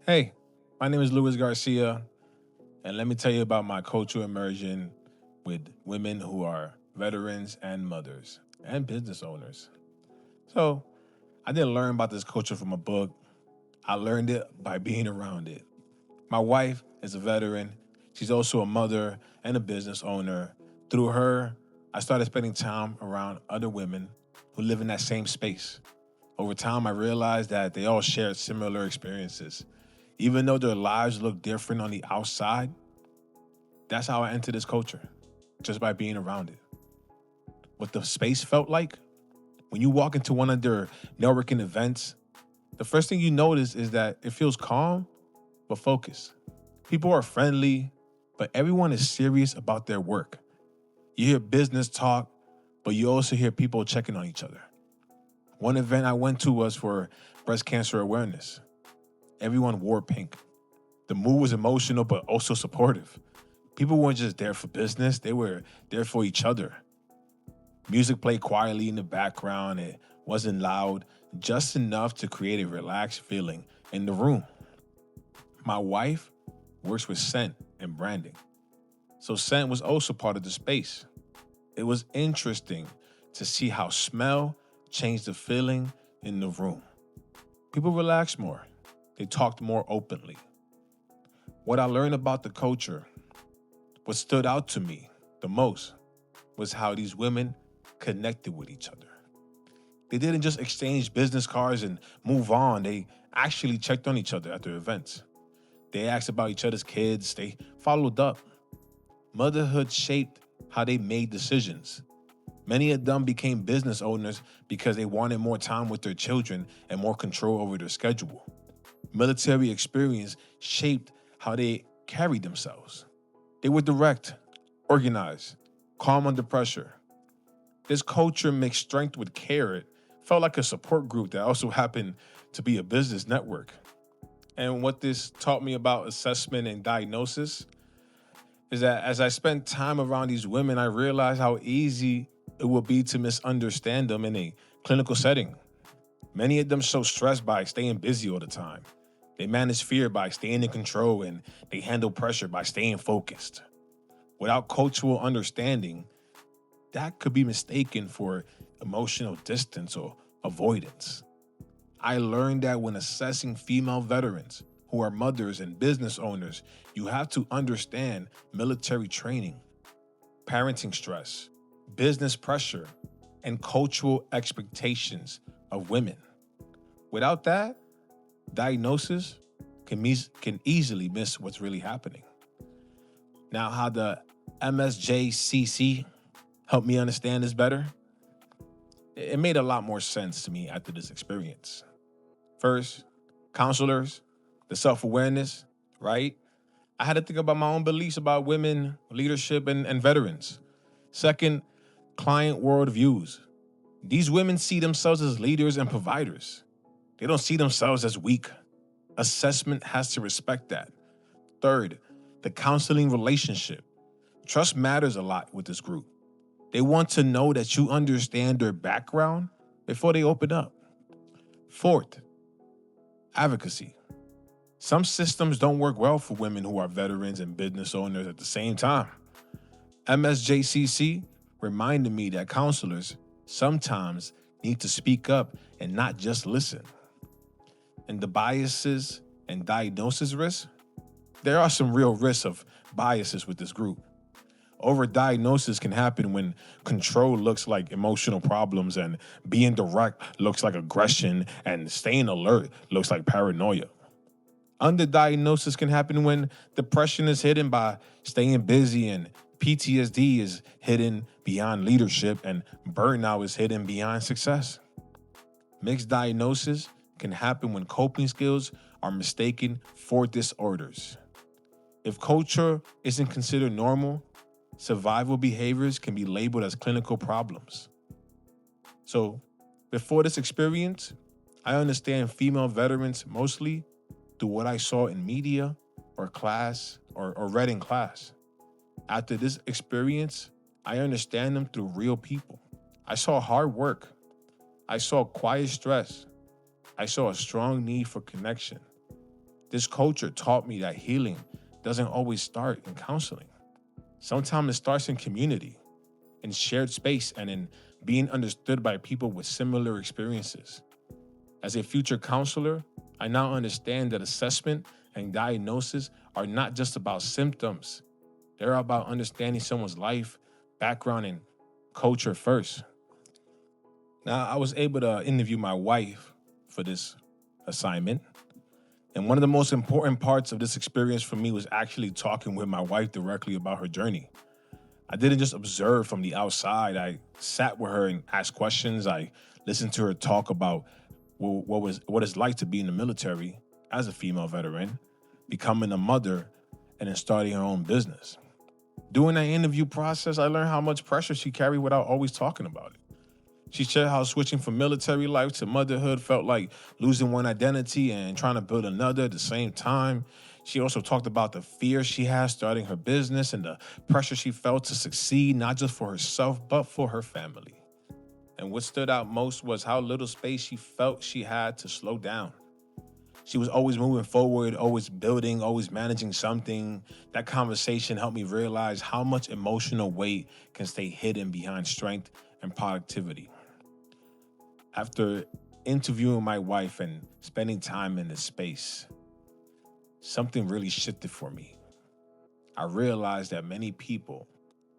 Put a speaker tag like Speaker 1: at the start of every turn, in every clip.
Speaker 1: Hey, my name is Luis Garcia, and let me tell you about my cultural immersion with women who are veterans and mothers and business owners. So, I didn't learn about this culture from a book, I learned it by being around it. My wife is a veteran, she's also a mother and a business owner. Through her, I started spending time around other women who live in that same space. Over time, I realized that they all shared similar experiences. Even though their lives look different on the outside, that's how I entered this culture, just by being around it. What the space felt like, when you walk into one of their networking events, the first thing you notice is that it feels calm but focused. People are friendly, but everyone is serious about their work. You hear business talk, but you also hear people checking on each other. One event I went to was for breast cancer awareness. Everyone wore pink. The mood was emotional, but also supportive. People weren't just there for business, they were there for each other. Music played quietly in the background. It wasn't loud, just enough to create a relaxed feeling in the room. My wife works with scent and branding, so scent was also part of the space. It was interesting to see how smell changed the feeling in the room. People relaxed more, they talked more openly. What I learned about the culture, what stood out to me the most, was how these women connected with each other. They didn't just exchange business cards and move on, they actually checked on each other at their events. They asked about each other's kids, they followed up. Motherhood shaped how they made decisions. Many of them became business owners because they wanted more time with their children and more control over their schedule. Military experience shaped how they carried themselves. They were direct, organized, calm under pressure. This culture mixed strength with care. It felt like a support group that also happened to be a business network. And what this taught me about assessment and diagnosis is that as I spent time around these women, I realized how easy it would be to misunderstand them in a clinical setting. Many of them show stress by staying busy all the time. They manage fear by staying in control, and they handle pressure by staying focused. Without cultural understanding, that could be mistaken for emotional distance or avoidance. I learned that when assessing female veterans who are mothers and business owners, you have to understand military training, parenting stress, business pressure, and cultural expectations of women. Without that, diagnosis can easily miss what's really happening. Now, how the MSJCC helped me understand this better, it made a lot more sense to me after this experience. First, counselors, the self awareness, right? I had to think about my own beliefs about women, leadership, and veterans. Second, client worldviews. These women see themselves as leaders and providers. They don't see themselves as weak. Assessment has to respect that. Third, the counseling relationship. Trust matters a lot with this group. They want to know that you understand their background before they open up. Fourth, advocacy. Some systems don't work well for women who are veterans and business owners at the same time. MSJCC reminded me that counselors sometimes need to speak up and not just listen. And the biases and diagnosis risks, there are some real risks of biases with this group. Overdiagnosis can happen when control looks like emotional problems and being direct looks like aggression and staying alert looks like paranoia. Underdiagnosis can happen when depression is hidden by staying busy and PTSD is hidden beyond leadership and burnout is hidden beyond success. Mixed diagnosis can happen when coping skills are mistaken for disorders. If culture isn't considered normal, survival behaviors can be labeled as clinical problems. So, before this experience, I understand female veterans mostly through what I saw in media or class or read in class. After this experience, I understand them through real people. I saw hard work. I saw quiet stress. I saw a strong need for connection. This culture taught me that healing doesn't always start in counseling. Sometimes it starts in community, in shared space, and in being understood by people with similar experiences. As a future counselor, I now understand that assessment and diagnosis are not just about symptoms. They're about understanding someone's life, background, and culture first. Now, I was able to interview my wife for this assignment. And one of the most important parts of this experience for me was actually talking with my wife directly about her journey. I didn't just observe from the outside. I sat with her and asked questions. I listened to her talk about what it's like to be in the military as a female veteran, becoming a mother, and then starting her own business. During that interview process, I learned how much pressure she carried without always talking about it. She shared how switching from military life to motherhood felt like losing one identity and trying to build another at the same time. She also talked about the fear she has starting her business and the pressure she felt to succeed, not just for herself, but for her family. And what stood out most was how little space she felt she had to slow down. She was always moving forward, always building, always managing something. That conversation helped me realize how much emotional weight can stay hidden behind strength and productivity. After interviewing my wife and spending time in this space, something really shifted for me. I realized that many people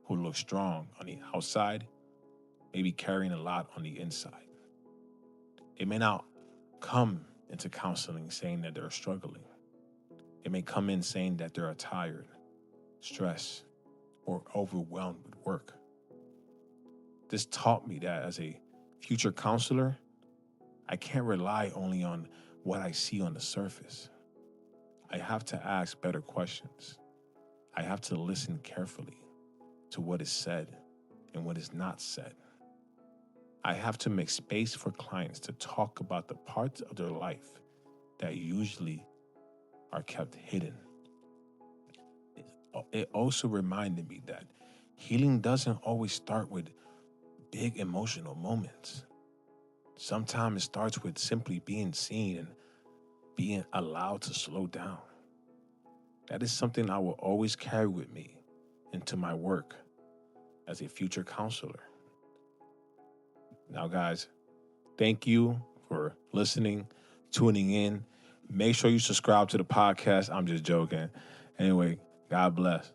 Speaker 1: who look strong on the outside may be carrying a lot on the inside. They may not come into counseling saying that they're struggling. They may come in saying that they're tired, stressed, or overwhelmed with work. This taught me that as a future counselor, I can't rely only on what I see on the surface. I have to ask better questions. I have to listen carefully to what is said and what is not said. I have to make space for clients to talk about the parts of their life that usually are kept hidden. It also reminded me that healing doesn't always start with big emotional moments. Sometimes it starts with simply being seen and being allowed to slow down. That is something I will always carry with me into my work as a future counselor. Now, guys, thank you for listening, tuning in. Make sure you subscribe to the podcast. I'm just joking. Anyway, God bless.